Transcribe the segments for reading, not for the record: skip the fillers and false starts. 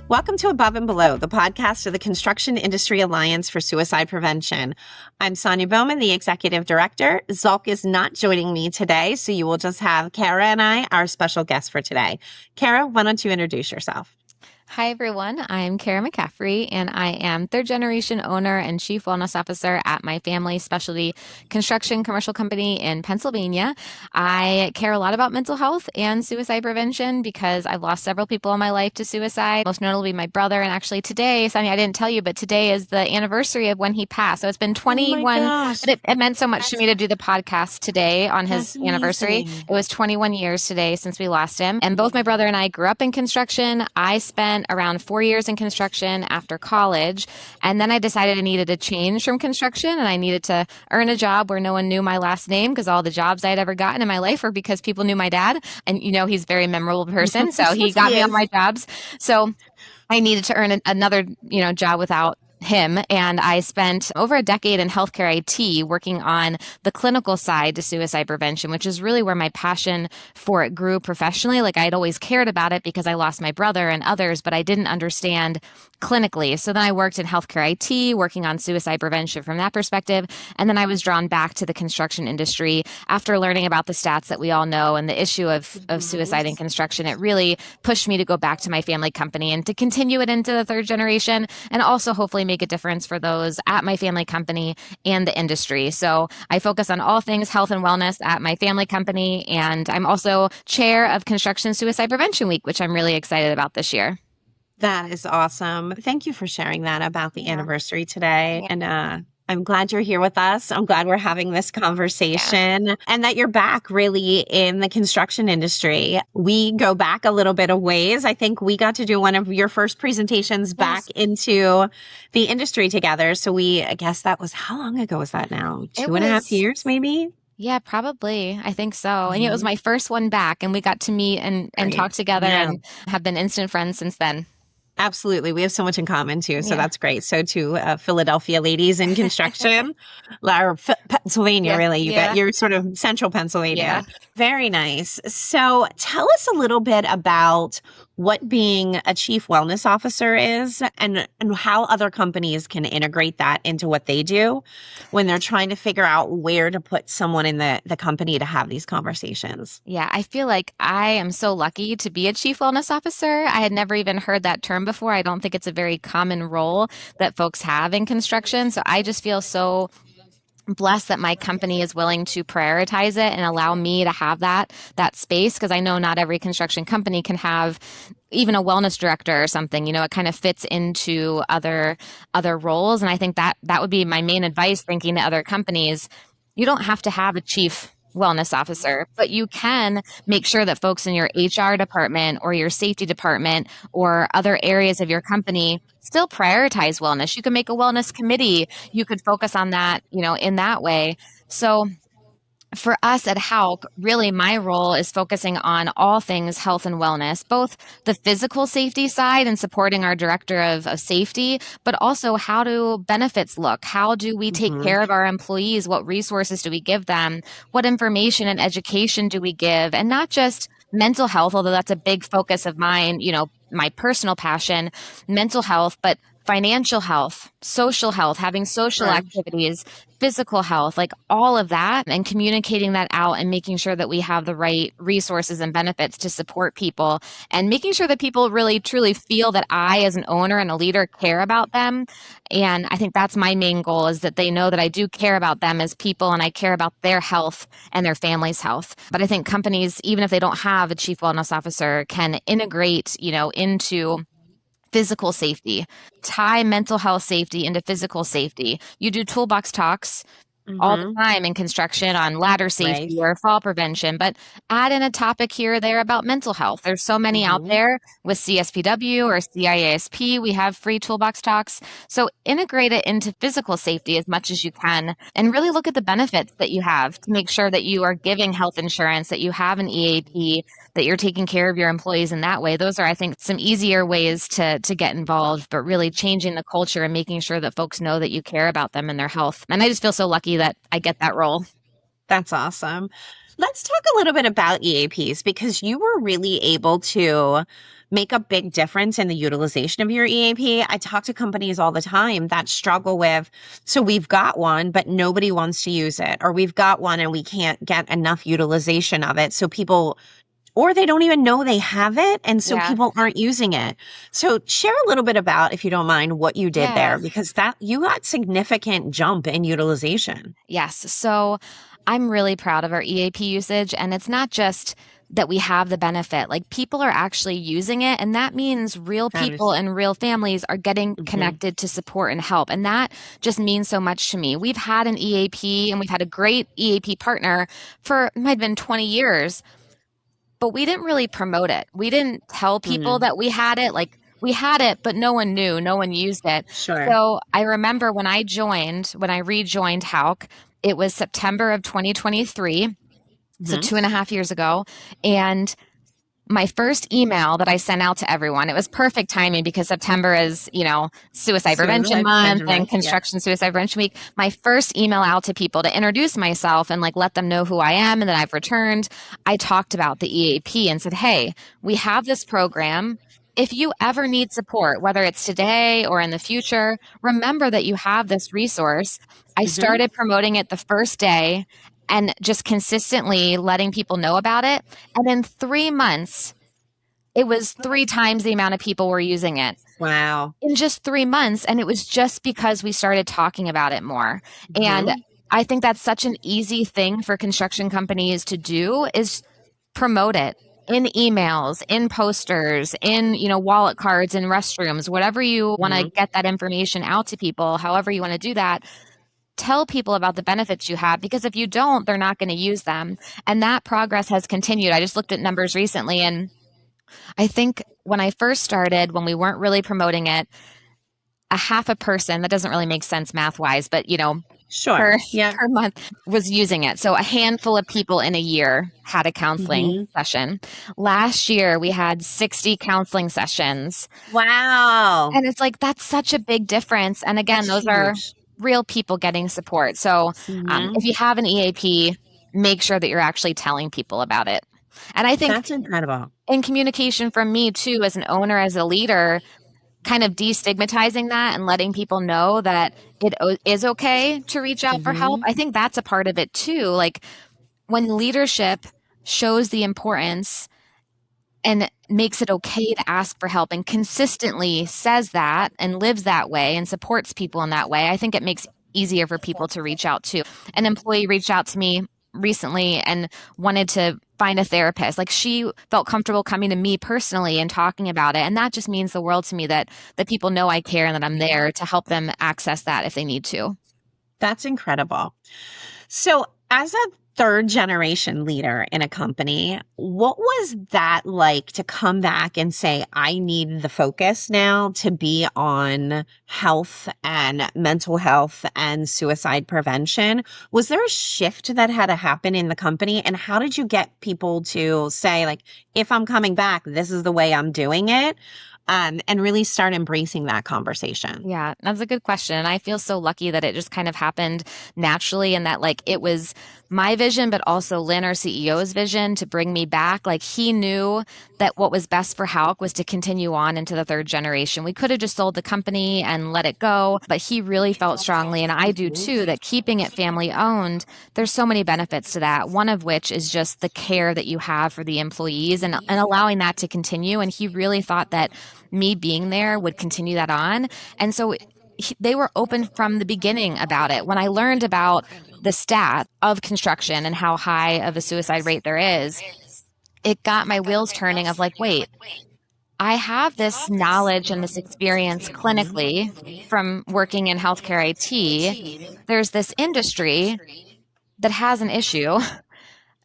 Welcome to Above and Below, the podcast of the Construction Industry Alliance for Suicide Prevention. I'm Sonya Bohmann, the Executive Director. Zulk is not joining me today, so you will just have Kara and I, our special guest for today. Kara, why don't you introduce yourself? Hi, everyone. I'm Kara McCaffrey, and I am third-generation owner and chief wellness officer at my family specialty construction commercial company in Pennsylvania. I care a lot about mental health and suicide prevention because I've lost several people in my life to suicide, most notably my brother. And actually today, Sonia, I didn't tell you, but today is the anniversary of when he passed. So it's been 21, but it meant so much to me to do the podcast today on his anniversary. It was 21 years today since we lost him. And both my brother and I grew up in construction. I spent around 4 years in construction after college. And then I decided I needed to change from construction and I needed to earn a job where no one knew my last name because all the jobs I'd ever gotten in my life were because people knew my dad. And, you know, he's a very memorable person. So he got me on my jobs. So I needed to earn another, job without him. And I spent over a decade in healthcare IT working on the clinical side to suicide prevention, which is really where my passion for it grew professionally. Like I'd always cared about it because I lost my brother and others, but I didn't understand clinically. So then I worked in healthcare IT, working on suicide prevention from that perspective. And then I was drawn back to the construction industry after learning about the stats that we all know and the issue of suicide in construction. It really pushed me to go back to my family company and to continue it into the third generation and also hopefully make a difference for those at my family company and the industry. So I focus on all things health and wellness at my family company. And I'm also chair of Construction Suicide Prevention Week, which I'm really excited about this year. That is awesome. Thank you for sharing that about the anniversary today. And I'm glad you're here with us. I'm glad we're having this conversation and that you're back really in the construction industry. We go back a little bit of ways. I think we got to do one of your first presentations back into the industry together. So I guess that was, how long ago was that now? 2.5 years maybe? Yeah, probably. I think so. And it was my first one back and we got to meet and talk together and have been instant friends since then. Absolutely. We have so much in common too. So that's great. So too, Philadelphia ladies in construction, or Pennsylvania, really. You're sort of central Pennsylvania. Yeah. Very nice. So tell us a little bit about what being a chief wellness officer is and how other companies can integrate that into what they do when they're trying to figure out where to put someone in the company to have these conversations. Yeah, I feel like I am so lucky to be a chief wellness officer. I had never even heard that term before. I don't think it's a very common role that folks have in construction. So I just feel so blessed that my company is willing to prioritize it and allow me to have that space, because I know not every construction company can have even a wellness director or something. It kind of fits into other roles. And I think that would be my main advice, thinking to other companies. You don't have to have a chief wellness officer, but you can make sure that folks in your HR department or your safety department or other areas of your company still prioritize wellness. You can make a wellness committee. You could focus on that, in that way. So for us at Houck, really my role is focusing on all things health and wellness, both the physical safety side and supporting our director of safety, but also how do benefits look? How do we take care of our employees? What resources do we give them? What information and education do we give? And not just mental health, although that's a big focus of mine, my personal passion, mental health, but financial health, social health, having social activities, physical health, like all of that, and communicating that out and making sure that we have the right resources and benefits to support people and making sure that people really truly feel that I, as an owner and a leader, care about them. And I think that's my main goal, is that they know that I do care about them as people and I care about their health and their family's health. But I think companies, even if they don't have a chief wellness officer, can integrate, into physical safety, tie mental health safety into physical safety. You do toolbox talks all the time in construction on ladder safety or fall prevention, but add in a topic here or there about mental health. There's so many out there with CSPW or CIASP. We have free toolbox talks. So integrate it into physical safety as much as you can and really look at the benefits that you have to make sure that you are giving health insurance, that you have an EAP, that you're taking care of your employees in that way. Those are, I think, some easier ways to get involved, but really changing the culture and making sure that folks know that you care about them and their health. And I just feel so lucky that I get that role. That's awesome. Let's talk a little bit about EAPs, because you were really able to make a big difference in the utilization of your EAP. I talk to companies all the time that struggle with, so we've got one, but nobody wants to use it, or we've got one and we can't get enough utilization of it. So people, or they don't even know they have it, and so people aren't using it. So share a little bit about, if you don't mind, what you did there, because that you got significant jump in utilization. Yes. So I'm really proud of our EAP usage, and it's not just that we have the benefit. Like, people are actually using it, and that means real people and real families are getting connected to support and help. And that just means so much to me. We've had an EAP, and we've had a great EAP partner for, it might have been 20 years, but we didn't really promote it. We didn't tell people that we had it. Like, we had it, but no one knew, no one used it. So I remember when I rejoined Houck, it was September of 2023. So 2.5 years ago. And my first email that I sent out to everyone, it was perfect timing because September is, Suicide Prevention Month and Construction Suicide Prevention Week. My first email out to people to introduce myself and let them know who I am and that I've returned, I talked about the EAP and said, hey, we have this program. If you ever need support, whether it's today or in the future, remember that you have this resource. I started promoting it the first day and just consistently letting people know about it. And in 3 months, it was 3 times the amount of people were using it. Wow. In just 3 months. And it was just because we started talking about it more. And I think that's such an easy thing for construction companies to do, is promote it in emails, in posters, in, wallet cards, in restrooms, whatever you want to get that information out to people, however you want to do that. Tell people about the benefits you have, because if you don't, they're not going to use them. And that progress has continued. I just looked at numbers recently, and I think when I first started, when we weren't really promoting it, a half a person, that doesn't really make sense math-wise, but per month was using it. So a handful of people in a year had a counseling session. Last year, we had 60 counseling sessions. Wow. And it's that's such a big difference. And again, those are real people getting support. So if you have an EAP, make sure that you're actually telling people about it. And I think that's incredible. In communication from me too, as an owner, as a leader, kind of destigmatizing that and letting people know that it is okay to reach out for help. I think that's a part of it too. When leadership shows the importance and makes it okay to ask for help and consistently says that and lives that way and supports people in that way, I think it makes it easier for people to reach out to. An employee reached out to me recently and wanted to find a therapist. She felt comfortable coming to me personally and talking about it. And that just means the world to me, that people know I care and that I'm there to help them access that if they need to. That's incredible. So as a third generation leader in a company, what was that like to come back and say, I need the focus now to be on health and mental health and suicide prevention? Was there a shift that had to happen in the company? And how did you get people to say, if I'm coming back, this is the way I'm doing it? And really start embracing that conversation? Yeah, that's a good question. And I feel so lucky that it just kind of happened naturally, and that it was my vision, but also Lynn, our CEO's vision, to bring me back. He knew that what was best for Houck was to continue on into the third generation. We could have just sold the company and let it go, but he really felt strongly, and I do too, that keeping it family owned, there's so many benefits to that. One of which is just the care that you have for the employees and allowing that to continue. And he really thought that me being there would continue that on. And so they were open from the beginning about it. When I learned about the stat of construction and how high of a suicide rate there is, it got my wheels turning of wait, I have this knowledge and this experience clinically from working in healthcare IT. There's this industry that has an issue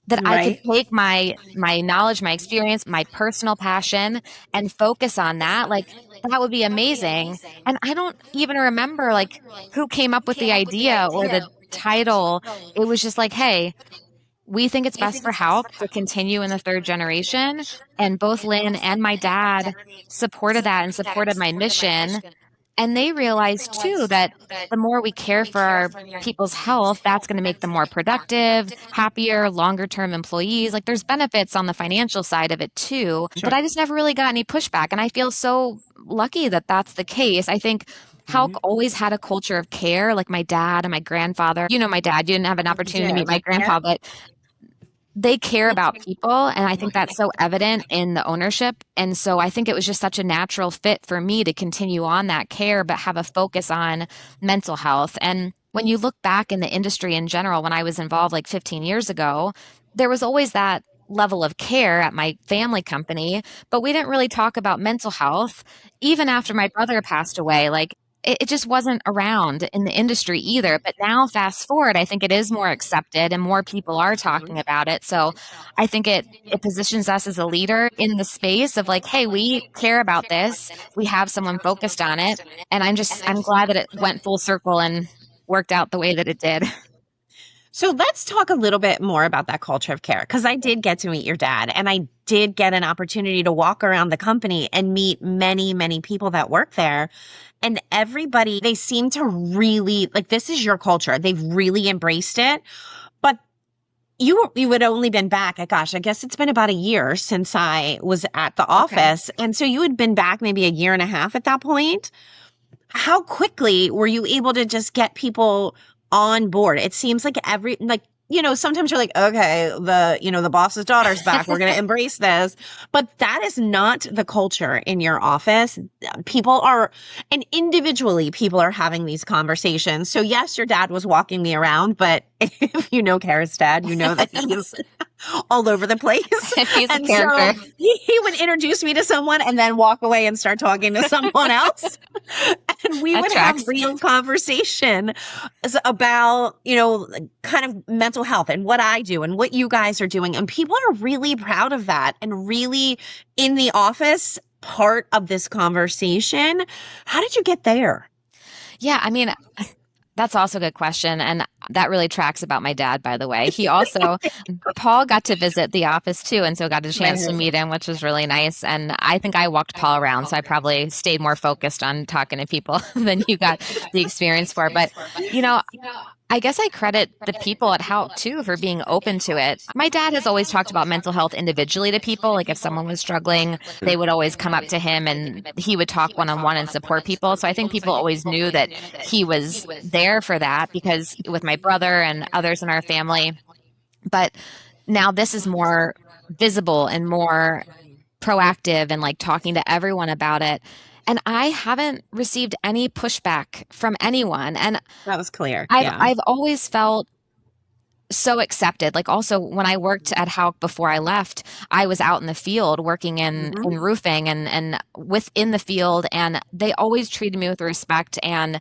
that I could take my knowledge, my experience, my personal passion, and focus on that. That would be amazing. And I don't even remember who came up with the idea or the title. It was just hey, we think it's best for Houck to continue in the third generation. And both Lynn and my dad supported that and supported my mission. And they realize too that the more we care for our people's health, that's going to make them more productive, happier, longer term employees. Like there's benefits on the financial side of it too. Sure. But I just never really got any pushback. And I feel so lucky that that's the case. I think Houck always had a culture of care, like my dad and my grandfather. You know, my dad, you didn't have an opportunity to meet my grandpa, but they care about people. And I think that's so evident in the ownership. And so I think it was just such a natural fit for me to continue on that care, but have a focus on mental health. And when you look back in the industry in general, when I was involved like 15 years ago, there was always that level of care at my family company, but we didn't really talk about mental health. Even after my brother passed away, like it just wasn't around in the industry either. But now, fast forward, I think it is more accepted and more people are talking about it. So I think it positions us as a leader in the space of like, hey, we care about this. We have someone focused on it. And I'm glad that it went full circle and worked out the way that it did. So let's talk a little bit more about that culture of care, because I did get to meet your dad and I did get an opportunity to walk around the company and meet many, many people that work there. And everybody, they seem to really, like, this is your culture. They've really embraced it. But you had only been back, gosh, I guess it's been about a year since I was at the office. And so you had been back maybe a year and a half at that point. How quickly were you able to just get people on board? It seems like sometimes you're like, okay, the boss's daughter's back. We're going to embrace this. But that is not the culture in your office. And individually, people are having these conversations. So yes, your dad was walking me around, but if you know Kara's dad, you know that he's all over the place. He's a character. So he would introduce me to someone and then walk away and start talking to someone else. And we would have real conversation about, kind of mental health and what I do and what you guys are doing. And people are really proud of that and really in the office part of this conversation. How did you get there? Yeah, I mean, that's also a good question. And that really tracks about my dad, by the way. He also, Paul got to visit the office too. And so got a chance to meet him, which was really nice. And I think I walked Paul around. So I probably stayed more focused on talking to people than you got the experience for. But, I guess I credit the people at Houck too for being open to it. My dad has always talked about mental health individually to people. Like if someone was struggling, they would always come up to him and he would talk one-on-one and support people. So I think people always knew that he was there for that because with my brother and others in our family. But now this is more visible and more proactive and like talking to everyone about it. And I haven't received any pushback from anyone. And that was clear. I've always felt so accepted. Like also when I worked at Houck before I left, I was out in the field working in roofing and within the field. And they always treated me with respect and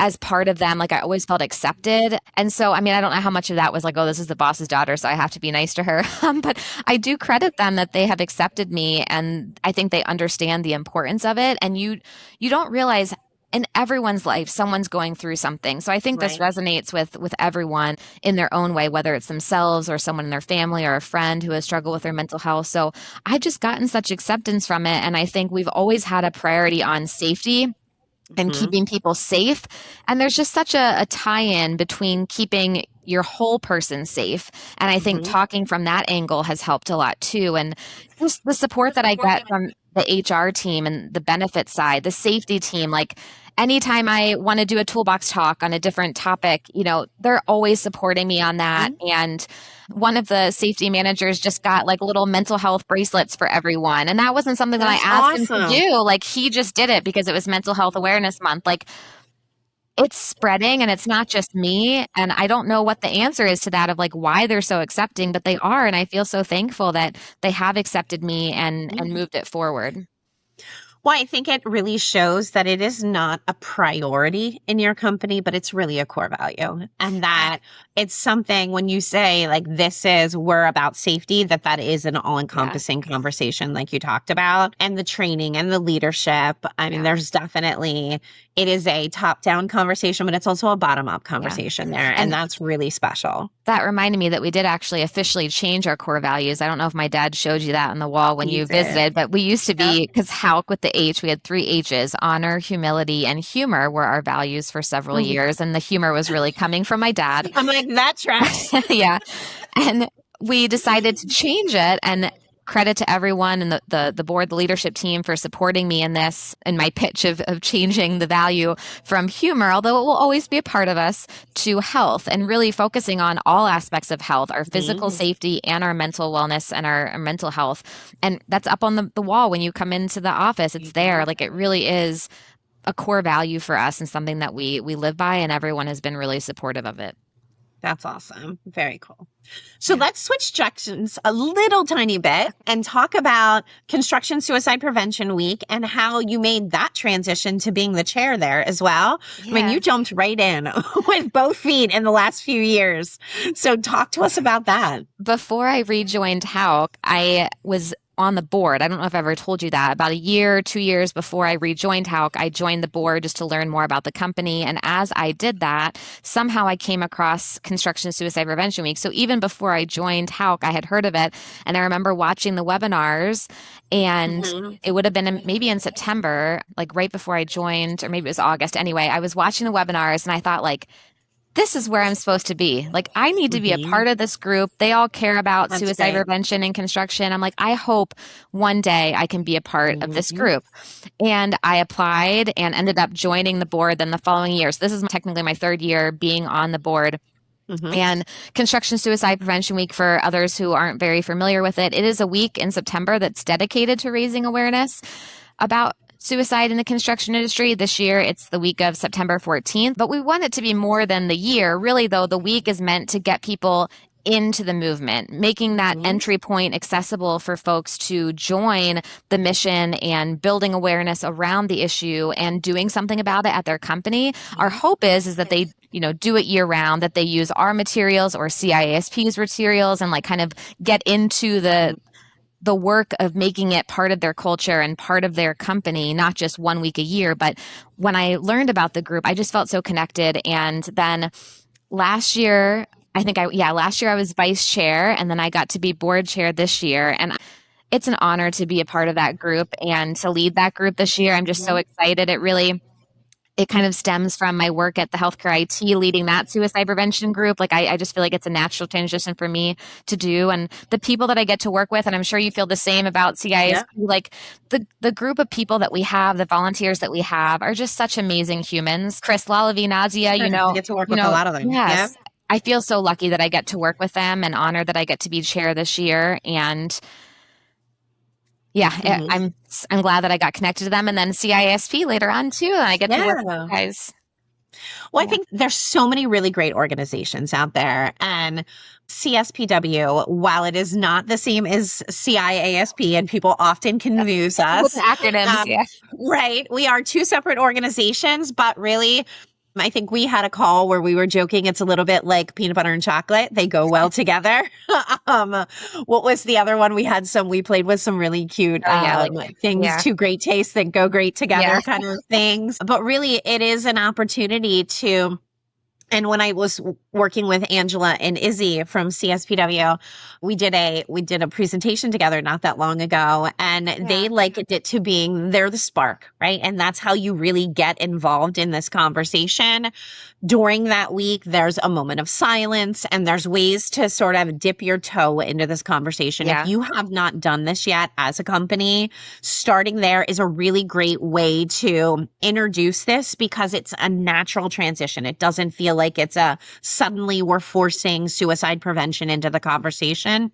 as part of them, like I always felt accepted. And so, I mean, I don't know how much of that was like, oh, this is the boss's daughter, so I have to be nice to her. But I do credit them that they have accepted me. And I think they understand the importance of it. And you don't realize in everyone's life, someone's going through something. So I think this resonates with everyone in their own way, whether it's themselves or someone in their family or a friend who has struggled with their mental health. So I've just gotten such acceptance from it. And I think we've always had a priority on safety and keeping people safe. And there's just such a tie-in between keeping your whole person safe. And I think talking from that angle has helped a lot too. And just the support that I get from the HR team and the benefit side, the safety team, like anytime I want to do a toolbox talk on a different topic, they're always supporting me on that. And one of the safety managers just got like little mental health bracelets for everyone. And that wasn't something that I asked him to do. Like he just did it because it was Mental Health Awareness Month. Like it's spreading and it's not just me. And I don't know what the answer is to that of like why they're so accepting, but they are. And I feel so thankful that they have accepted me and moved it forward. Well, I think it really shows that it is not a priority in your company, but it's really a core value. And that it's something when you say like, we're about safety, that is an all-encompassing conversation like you talked about. And the training and the leadership. I mean, there's definitely it is a top-down conversation, but it's also a bottom-up conversation there. And that's really special. That reminded me that we did actually officially change our core values. I don't know if my dad showed you that on the wall when you visited, but we used to be, because Houck with the H, we had 3 H's: honor, humility, and humor were our values for several years. And the humor was really coming from my dad. I'm like, that tracks. Yeah. And we decided to change it, and credit to everyone and the board, the leadership team for supporting me in this, and my pitch of changing the value from humor, although it will always be a part of us, to health, and really focusing on all aspects of health, our physical safety and our mental wellness and our mental health. And that's up on the wall when you come into the office. It's there. Like, it really is a core value for us and something that we live by, and everyone has been really supportive of it. That's awesome. Very cool. So let's switch directions a little tiny bit and talk about Construction Suicide Prevention Week and how you made that transition to being the chair there as well. Yeah. I mean, you jumped right in with both feet in the last few years. So talk to us about that. Before I rejoined Houck, I was on the board. I don't know if I ever told you that. About a year, 2 years before I rejoined Houck, I joined the board just to learn more about the company. And as I did that, somehow I came across Construction Suicide Prevention Week. So even before I joined Houck, I had heard of it. And I remember watching the webinars, and it would have been maybe in September, like right before I joined, or maybe it was August. Anyway, I was watching the webinars and I thought, like, this is where I'm supposed to be. Like, I need to be a part of this group. They all care about suicide prevention and construction. I'm like, I hope one day I can be a part of this group. And I applied and ended up joining the board then the following year. So this is technically my 3rd year being on the board. And Construction Suicide Prevention Week, for others who aren't very familiar with it, it is a week in September that's dedicated to raising awareness about suicide in the construction industry. This year, it's the week of September 14th, but we want it to be more than the year. Really, though, the week is meant to get people into the movement, making that entry point accessible for folks to join the mission and building awareness around the issue and doing something about it at their company. Our hope is that they, do it year round, that they use our materials or CIASP's materials and like kind of get into the work of making it part of their culture and part of their company, not just 1 week a year. But when I learned about the group, I just felt so connected. And then last year, last year I was vice chair, and then I got to be board chair this year. And it's an honor to be a part of that group and to lead that group this year. I'm just so excited. It kind of stems from my work at the Healthcare IT, leading that suicide prevention group. Like, I just feel like it's a natural transition for me to do. And the people that I get to work with, and I'm sure you feel the same about CISP, like the group of people that we have, the volunteers that we have, are just such amazing humans. Chris, Lalavi, Nazia, I get to work with a lot of them. Yes. Yeah. I feel so lucky that I get to work with them, and honored that I get to be chair this year. And I'm glad that I got connected to them, and then CISP later on too, and I get to work with you guys. Well, I think there's so many really great organizations out there, and CSPW, while it is not the same as CIASP, and people often confuse us. With acronyms, right? We are 2 separate organizations, but really, I think we had a call where we were joking. It's a little bit like peanut butter and chocolate. They go well together. What was the other one? We played with some really cute things, 2 great tastes that go great together kind of things. But really, it is an opportunity to. And when I was working with Angela and Izzy from CSPW, we did a presentation together not that long ago, and they likened it to being, they're the spark, right? And that's how you really get involved in this conversation. During that week, there's a moment of silence, and there's ways to sort of dip your toe into this conversation. If you have not done this yet as a company, starting there is a really great way to introduce this, because it's a natural transition. It doesn't feel like it's suddenly we're forcing suicide prevention into the conversation.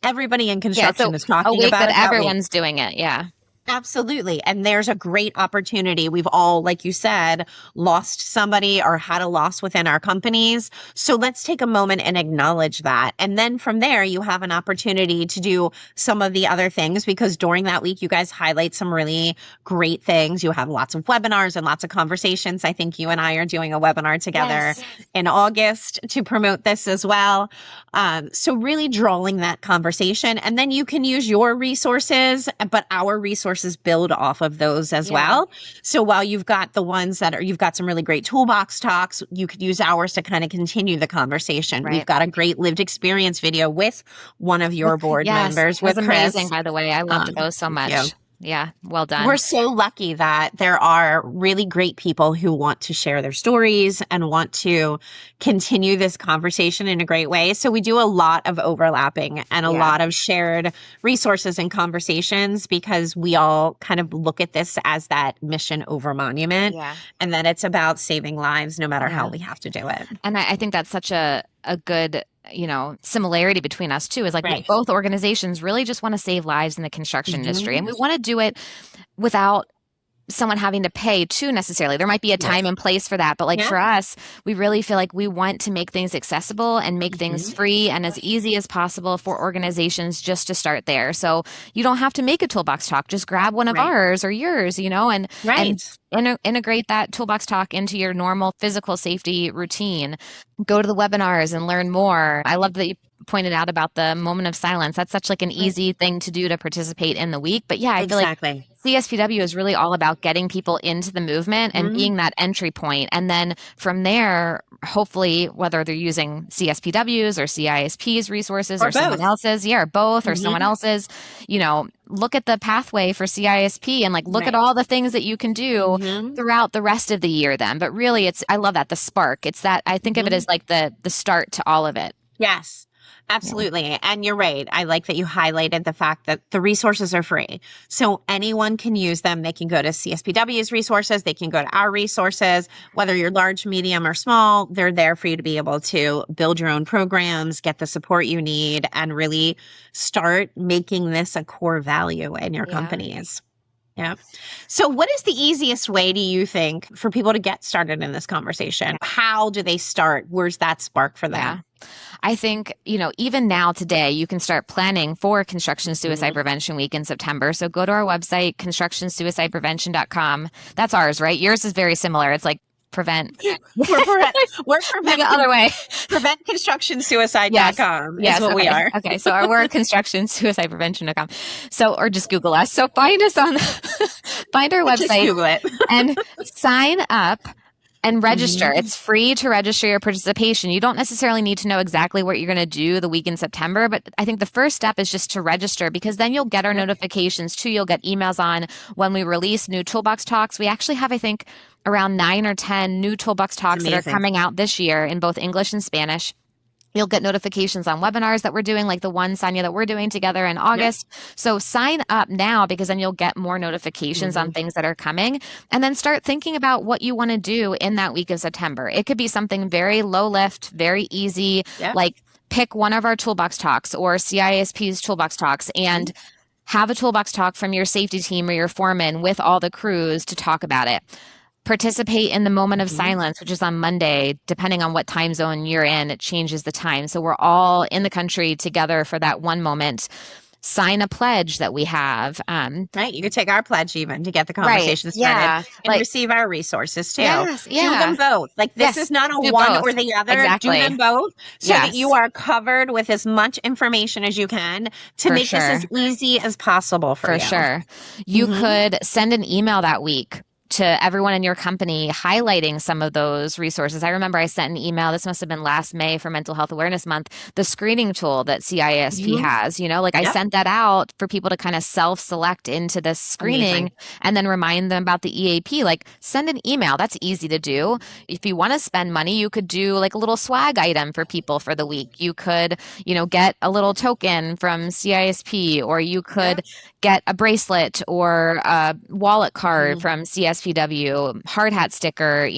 Everybody in construction is talking about it. Everyone's doing it. Yeah. Absolutely. And there's a great opportunity. We've all, like you said, lost somebody or had a loss within our companies. So let's take a moment and acknowledge that. And then from there, you have an opportunity to do some of the other things, because during that week, you guys highlight some really great things. You have lots of webinars and lots of conversations. I think you and I are doing a webinar together in August to promote this as well. So really drawing that conversation. And then you can use your resources, but our resources resources build off of those as well. So while you've got the ones you've got some really great toolbox talks, you could use ours to kind of continue the conversation. We've got a great lived experience video with one of your board members, with Chris. Amazing, by the way. I loved those so much. Yeah, well done. We're so lucky that there are really great people who want to share their stories and want to continue this conversation in a great way. So we do a lot of overlapping and a lot of shared resources and conversations, because we all kind of look at this as that mission over monument, and that it's about saving lives no matter how we have to do it. And I think that's such a good similarity between us too, is like both organizations really just want to save lives in the construction industry, and we want to do it without someone having to pay too necessarily. There might be a time and place for that, but like for us, we really feel like we want to make things accessible and make things free and as easy as possible for organizations just to start there. So you don't have to make a toolbox talk, just grab one of ours or yours, and integrate that toolbox talk into your normal physical safety routine. Go to the webinars and learn more. I love that you pointed out about the moment of silence. That's such like an easy thing to do to participate in the week. But I feel like CSPW is really all about getting people into the movement and being that entry point. And then from there, hopefully, whether they're using CSPW's or CISP's resources or someone else's, or both, or someone else's, look at the pathway for CISP and like look at all the things that you can do throughout the rest of the year then. But really I love that, the spark. It's that I think of it as like the start to all of it. Yes. Absolutely. And you're right. I like that you highlighted the fact that the resources are free. So anyone can use them. They can go to CSPW's resources. They can go to our resources. Whether you're large, medium, or small, they're there for you to be able to build your own programs, get the support you need, and really start making this a core value in your companies. Yeah. So what is the easiest way, do you think, for people to get started in this conversation? How do they start? Where's that spark for them? I think, even now today, you can start planning for Construction Suicide Prevention Week in September. So go to our website, constructionsuicideprevention.com. That's ours, right? Yours is very similar. It's like prevent. We're prevent the other way. PreventConstructionSuicide.com is what we are. Okay. So we're constructionsuicideprevention.com. So, or just Google us. So find us find our website. Just Google it. And sign up and register. It's free to register your participation. You don't necessarily need to know exactly what you're going to do the week in September, but I think the first step is just to register, because then you'll get our notifications too. You'll get emails on when we release new toolbox talks. We actually have, I think, around 9 or 10 new toolbox talks that are coming out this year in both English and Spanish. You'll get notifications on webinars that we're doing, like the one, Sonya, that we're doing together in August. So sign up now, because then you'll get more notifications on things that are coming. And then start thinking about what you want to do in that week of September. It could be something very low lift, very easy, like pick one of our toolbox talks or CISP's toolbox talks and have a toolbox talk from your safety team or your foreman with all the crews to talk about it. Participate in the moment of silence, which is on Monday. Depending on what time zone you're in, it changes the time. So we're all in the country together for that one moment. Sign a pledge that we have. Right. You could take our pledge even to get the conversation started and receive our resources too. Yes, do them both. Like this is not a one or the other. Exactly. Do them both so that you are covered with as much information as you can to make this as easy as possible for you. For sure. You could send an email that week to everyone in your company highlighting some of those resources. I remember I sent an email, this must have been last May for Mental Health Awareness Month, the screening tool that CISP has, I sent that out for people to kind of self-select into this screening and then remind them about the EAP. Like send an email, that's easy to do. If you want to spend money, you could do like a little swag item for people for the week. You could, get a little token from CISP, or you could get a bracelet or a wallet card from CSPW, hard hat sticker,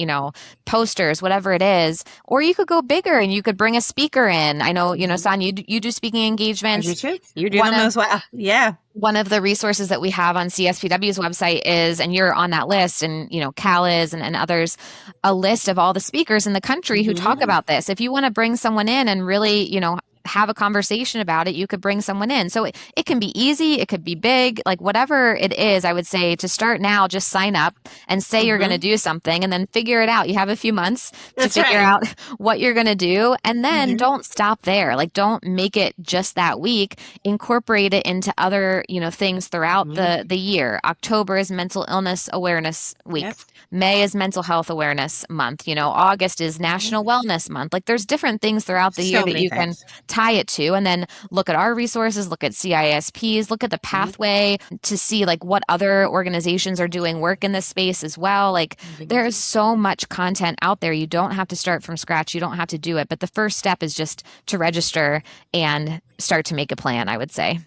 posters, whatever it is. Or you could go bigger and you could bring a speaker in. I know, Sonya, you do speaking engagements. I do too. You do them as well. Yeah. One of the resources that we have on CSPW's website is, and you're on that list, and Cal is and others, a list of all the speakers in the country who talk about this. If you want to bring someone in and really, have a conversation about it, you could bring someone in. So it can be easy, it could be big, like whatever it is. I would say to start now, just sign up and say you're going to do something and then figure it out. You have a few months to figure out what you're going to do. And then don't stop there. Like don't make it just that week. Incorporate it into other, things throughout the year. October is Mental Illness Awareness Week. Yes. May is Mental Health Awareness Month. August is National Wellness Month. Like there's different things throughout the year that you can tie it to, and then look at our resources, look at CISPs, look at the pathway to see like what other organizations are doing work in this space as well. Like there is so much content out there. You don't have to start from scratch. You don't have to do it. But the first step is just to register and start to make a plan, I would say.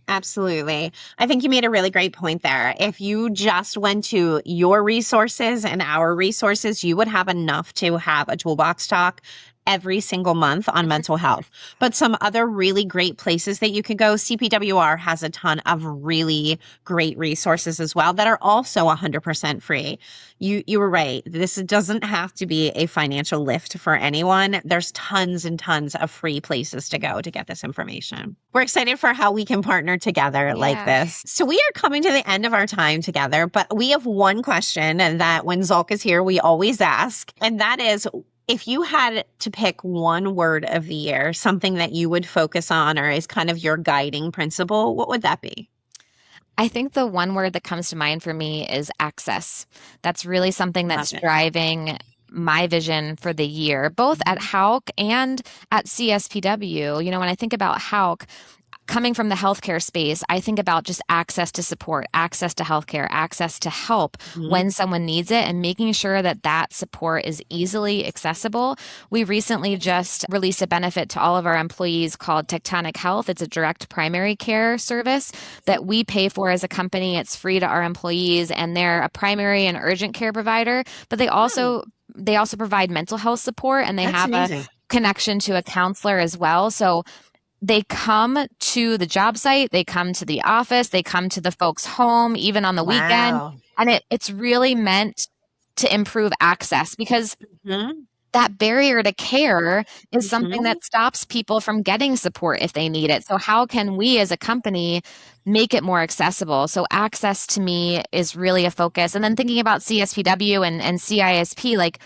Absolutely. I think you made a really great point there. If you just went to your resources and our resources, you would have enough to have a toolbox talk every single month on mental health. But some other really great places that you could go, CPWR has a ton of really great resources as well that are also 100% free. You were right. This doesn't have to be a financial lift for anyone. There's tons and tons of free places to go to get this information. We're excited for how we can partner together like this. So we are coming to the end of our time together, but we have one question that when Zolk is here, we always ask, and that is, if you had to pick one word of the year, something that you would focus on or is kind of your guiding principle, what would that be? I think the one word that comes to mind for me is access. That's really something that's driving my vision for the year, both at Houck and at CSPW. When I think about Houck, coming from the healthcare space, I think about just access to support, access to healthcare, access to help when someone needs it, and making sure that that support is easily accessible. We recently just released a benefit to all of our employees called Tectonic Health. It's a direct primary care service that we pay for as a company. It's free to our employees, and they're a primary and urgent care provider, but they also provide mental health support, and they have a connection to a counselor as well. So they come to the job site, they come to the office, they come to the folks' home, even on the weekend. And it's really meant to improve access, because that barrier to care is something that stops people from getting support if they need it. So how can we as a company make it more accessible? So access to me is really a focus. And then thinking about CSPW and CISP, like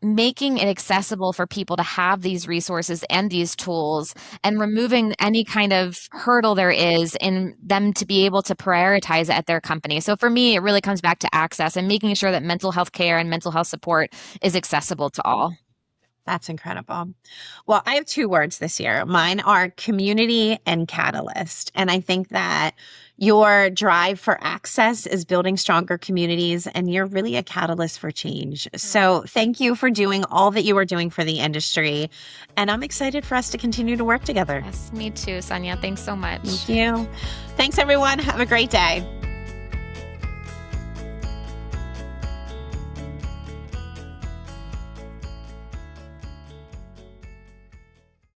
making it accessible for people to have these resources and these tools, and removing any kind of hurdle there is in them to be able to prioritize it at their company. So for me, it really comes back to access and making sure that mental health care and mental health support is accessible to all. That's incredible. Well, I have two words this year. Mine are community and catalyst. And I think that your drive for access is building stronger communities, and you're really a catalyst for change. So thank you for doing all that you are doing for the industry. And I'm excited for us to continue to work together. Yes, me too, Sonya. Thanks so much. Thank you. Thanks, everyone. Have a great day.